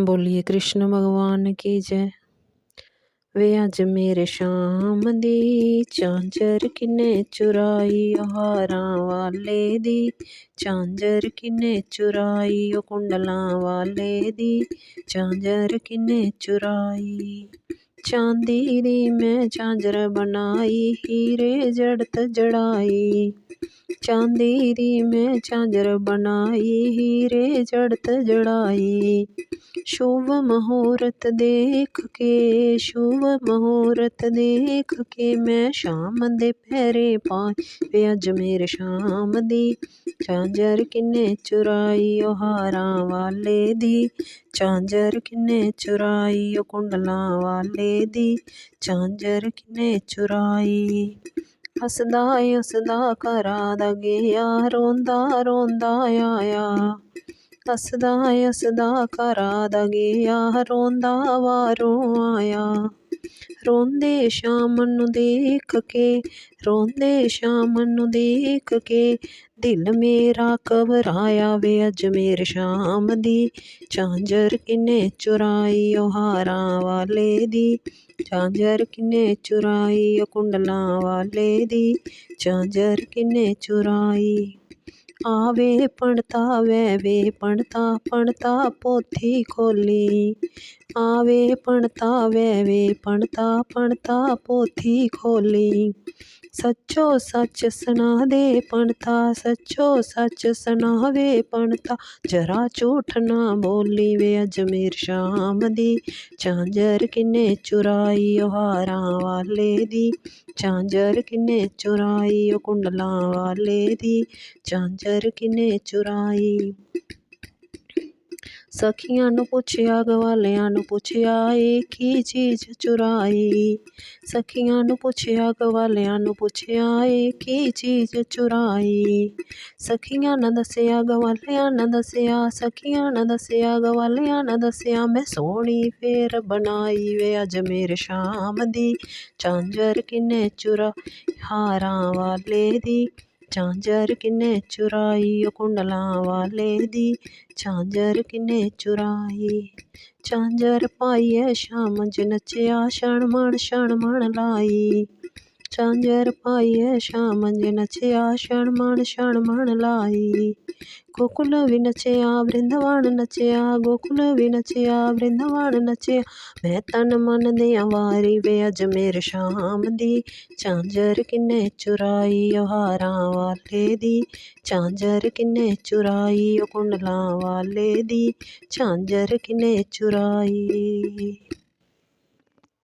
बोलिए कृष्ण भगवान की जय। वे अज मेरे शाम दी झांझर किने चुराई हारां वाले दी, झांझर किने चुराई ओ कुंडलां वाले दी, झांझर किने चुराई। चांदी दी मैं झांझर बनाई, हीरे जड़त जड़ाई। चांदी दी मैं झांझर बनाई, हीरे जड़त जड़ाई। शुभ मुहूर्त देख के, शुभ मुहूर्त देख के मैं शाम दे पैरे पाए। वे अज मेरे शाम दी झांझर किने चुराई ओ हारां वाले दी, झांझर किने चुराई ओ कुंडलां वाले दी, झांझर किने चुराई। हसदा हसदा घरा दा गेआ, रोंदा रोंदा आया। हसदा हसदा घरा दा गेआ, रोंदा वारों आया। रोंदे शाम नूं देख के, रोंदे शाम नूं देख के, दिल मेरा घबराया। वे अज मेरे शाम दी झांझर किने चुराई ओ हारां वाले दी, झांझर किने चुराई ओ कुंडलां वाले दी, झांझर किने चुराई। आवे पणता वे पणता, पणता पोथी खोली। आवे पणता वे पणता, पणता पोथी खोली। सच्चो सच सना दे पणता, सच्चो सच सनावे पणता, जरा झूठ ना बोली। वे अज मेरी शाम दी झांझर किने चुराई ओ हारां वाले दी, झांझर किने चुराई ओ कुंडलां वाले दी, झांझर किने चुराई। सखियां नूं पुछया गवालियां नूं पुछया, एक ही चीज चुराई। सखियां नूं पुछया गवालियां नूं पुछया, एक ही चीज चुराई। सखियां न दस्सिया गवालियां न दस्सिया, सखियां न दस्सिया गवालियां न दस्सिया, मैं सोहनी फेर बनाई। वे अज मेरे शाम दी झांझर किने चुराई हारां वाले दी, झांझर किने चुराई ओ कुंडलां वाले दी, झांझर किने चुराई। झांझर पाइयै शाम च नच्चेआ, क्षण मण लाई। झांझर पाइयै शाम च नच्चेआ, क्षण मण लाई। गोकुल भी नच्चेआ वृंदावन नच्चेआ, गोकुल भी नच्चेआ वृंदावन नच्चेआ, मैं तन मन दियां वारी। वे अज मेरे शाम दी झांझर किने चुराई ओ हारां वाले दी, झांझर किने चुराई ओ कुंडलां वाले दी, झांझर किने चुराई।